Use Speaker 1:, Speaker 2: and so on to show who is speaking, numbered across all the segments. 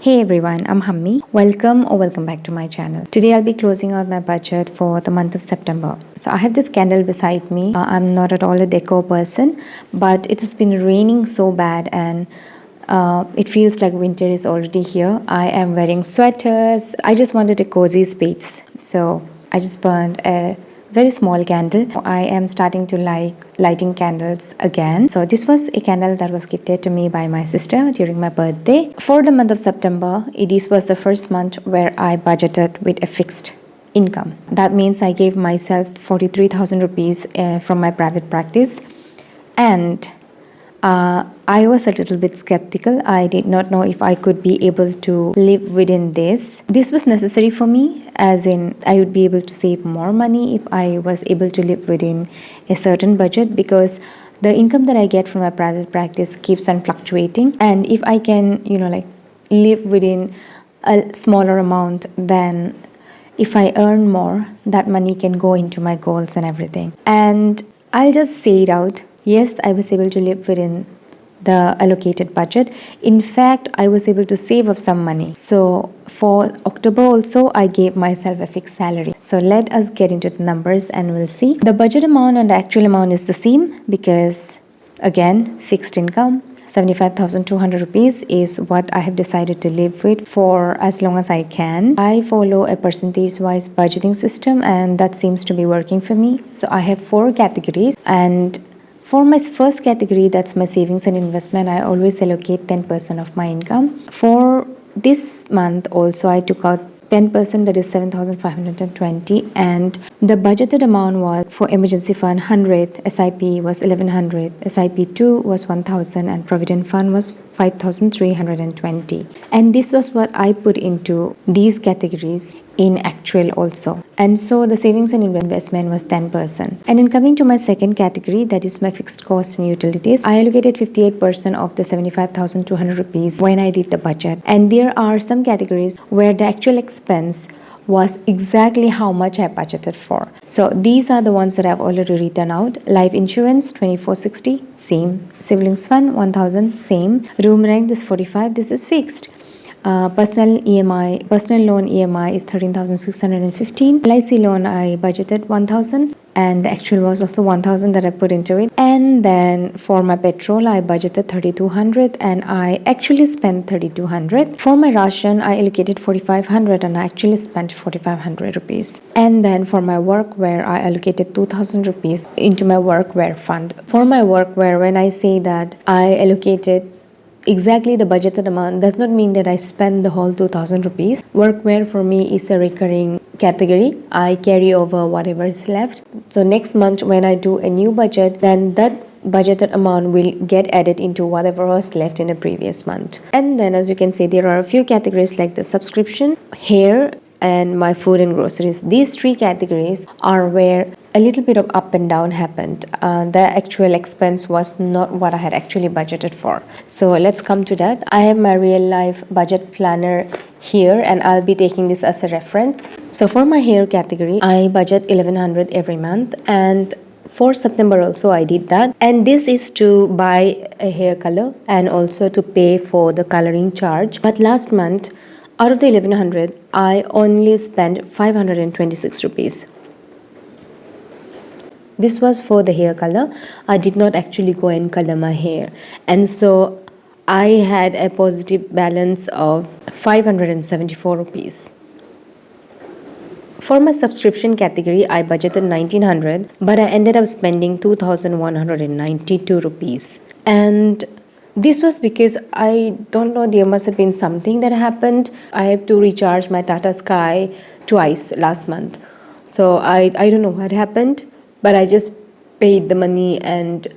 Speaker 1: Hey everyone, I'm Hammi. Welcome back to my channel. Today I'll be closing out my budget for the month of September. So I have this candle beside me. I'm not at all a decor person, but it has been raining so bad and it feels like winter is already here. I am wearing sweaters. I just wanted a cozy space. So I just burned a very small candle. I am starting to like lighting candles again. So this was a candle that was gifted to me by my sister during my birthday. For the month of September, this was the first month where I budgeted with a fixed income. That means I gave myself 43,000 rupees from my private practice, and I was a little bit skeptical. I did not know if I could be able to live within this. This was necessary for me, as in I would be able to save more money if I was able to live within a certain budget, because the income that I get from my private practice keeps on fluctuating. And if I can, live within a smaller amount, then if I earn more, that money can go into my goals and everything. And I'll just say it out. Yes, I was able to live within the allocated budget. In fact, I was able to save up some money. So for October also, I gave myself a fixed salary. So let us get into the numbers and we'll see. The budget amount and the actual amount is the same because, again, fixed income. 75,200 rupees is what I have decided to live with for as long as I can. I follow a percentage-wise budgeting system and that seems to be working for me. So I have 4 categories, and for my first category, that's my savings and investment, I always allocate 10% of my income. For this month also, I took out 10%, that is 7,520, and the budgeted amount was for emergency fund 100, SIP was 1100, SIP 2 was 1000, and provident fund was 5,320. And this was what I put into these categories in actual also. And so the savings and investment was 10%. And then coming to my second category, that is my fixed costs and utilities, I allocated 58% of the 75,200 rupees when I did the budget. And there are some categories where the actual expense was exactly how much I budgeted for. So these are the ones that I've already written out. Life insurance 2460, same. Siblings fund 1000, same. Room rent is 45, this is fixed. Personal loan EMI is 13,615. LIC loan I budgeted 1,000, and the actual was also 1,000 that I put into it. And then for my petrol I budgeted 3,200 and I actually spent 3,200. For my ration I allocated 4,500 and I actually spent 4,500 rupees. And then for my workwear I allocated 2,000 rupees into my workwear fund. For my workwear, when I say that I allocated exactly the budgeted amount, does not mean that I spend the whole 2,000 rupees. Workwear for me is a recurring category. I carry over whatever is left. So next month when I do a new budget, then that budgeted amount will get added into whatever was left in the previous month. And then as you can see, there are a few categories like the subscription, hair, and my food and groceries. These 3 categories are where a little bit of up and down happened. The actual expense was not what I had actually budgeted for. So let's come to that. I have my real life budget planner here and I'll be taking this as a reference. So for my hair category, I budget 1,100 every month, and for September also I did that. And this is to buy a hair color and also to pay for the coloring charge. But last month, out of the 1,100, I only spent 526 rupees. This was for the hair color. I did not actually go and color my hair. And so I had a positive balance of 574 rupees. For my subscription category, I budgeted 1,900, but I ended up spending 2,192 rupees. And this was because I don't know, there must have been something that happened. I have to recharge my Tata Sky twice last month. So I don't know what happened, but I just paid the money and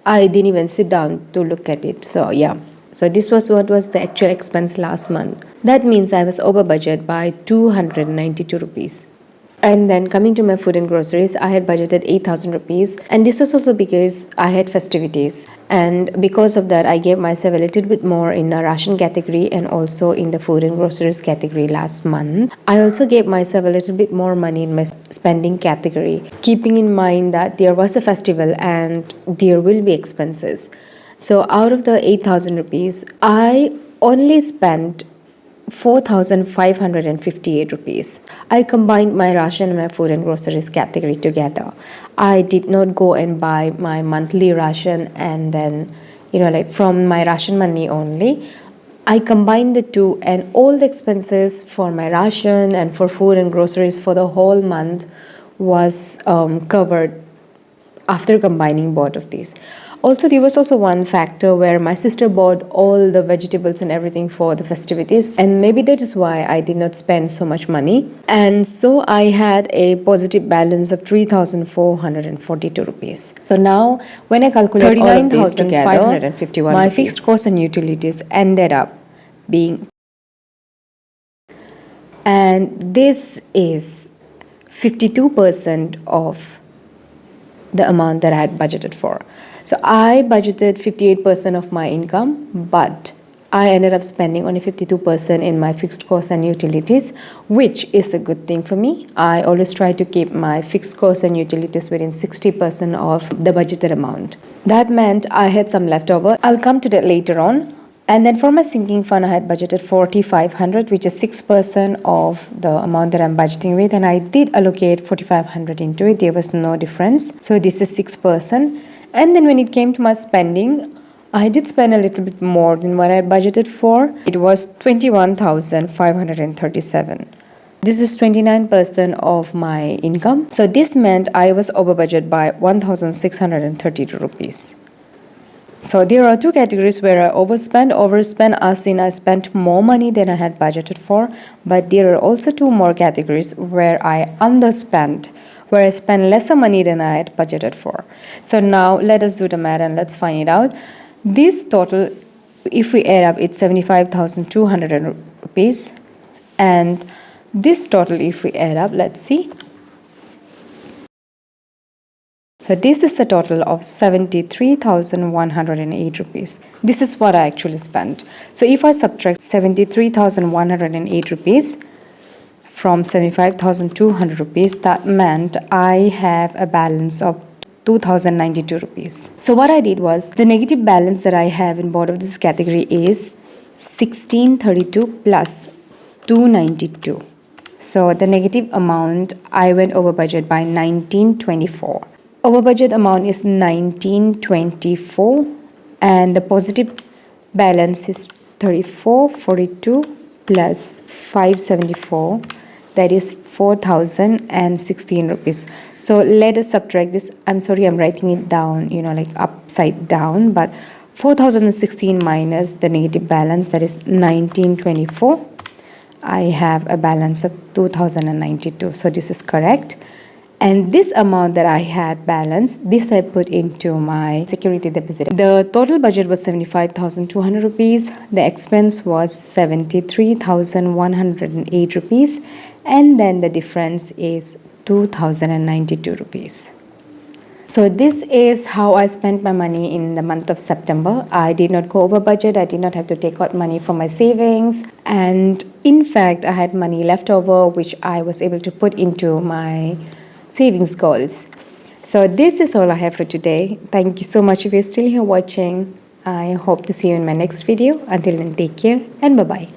Speaker 1: I didn't even sit down to look at it. So yeah. So this was what was the actual expense last month. That means I was over budget by 292 rupees. And then coming to my food and groceries, I had budgeted 8,000 rupees, and this was also because I had festivities, and because of that I gave myself a little bit more in the ration category and also in the food and groceries category last month. I also gave myself a little bit more money in my spending category, keeping in mind that there was a festival and there will be expenses. So out of the 8,000 rupees, I only spent 4,558 rupees. I combined my ration and my food and groceries category together. I did not go and buy my monthly ration and then, like from my ration money only. I combined the two, and all the expenses for my ration and for food and groceries for the whole month was covered after combining both of these. Also, there was also one factor where my sister bought all the vegetables and everything for the festivities, and maybe that is why I did not spend so much money. And so I had a positive balance of 3,442 rupees. So now, when I calculate all of these together, my fixed costs and utilities ended up being, and this is 52% of the amount that I had budgeted for. So I budgeted 58% of my income, but I ended up spending only 52% in my fixed costs and utilities, which is a good thing for me. I always try to keep my fixed costs and utilities within 60% of the budgeted amount. That meant I had some leftover. I'll come to that later on. And then for my sinking fund, I had budgeted 4,500, which is 6% of the amount that I'm budgeting with. And I did allocate 4,500 into it. There was no difference. So this is 6%. And then when it came to my spending, I did spend a little bit more than what I had budgeted for. It was 21,537. This is 29% of my income. So this meant I was over budget by 1,632 rupees. So there are two categories where I overspend. Overspend as in I spent more money than I had budgeted for. But there are also two more categories where I underspent, where I spent lesser money than I had budgeted for. So now let us do the math and let's find it out. This total, if we add up, it's 75,200 rupees. And this total, if we add up, let's see. So this is a total of 73,108 rupees. This is what I actually spent. So if I subtract 73,108 rupees from 75,200 rupees, that meant I have a balance of 2,092 rupees. So what I did was, the negative balance that I have in both of this category is 1632 plus 292. So the negative amount, I went over budget by 1924. Over budget amount is 1924, and the positive balance is 3442 plus 574, that is 4,016 rupees. So let us subtract this. I'm sorry, I'm writing it down, like upside down, but 4,016 minus the negative balance, that is 1924. I have a balance of 2,092. So this is correct. And this amount that I had balanced, this I put into my security deposit. The total budget was 75,200 rupees. The expense was 73,108 rupees. And then the difference is 2,092 rupees. So this is how I spent my money in the month of September. I did not go over budget. I did not have to take out money from my savings. And in fact, I had money left over, which I was able to put into my savings goals. So this is all I have for today. Thank you so much if you're still here watching. I hope to see you in my next video. Until then, take care and bye-bye.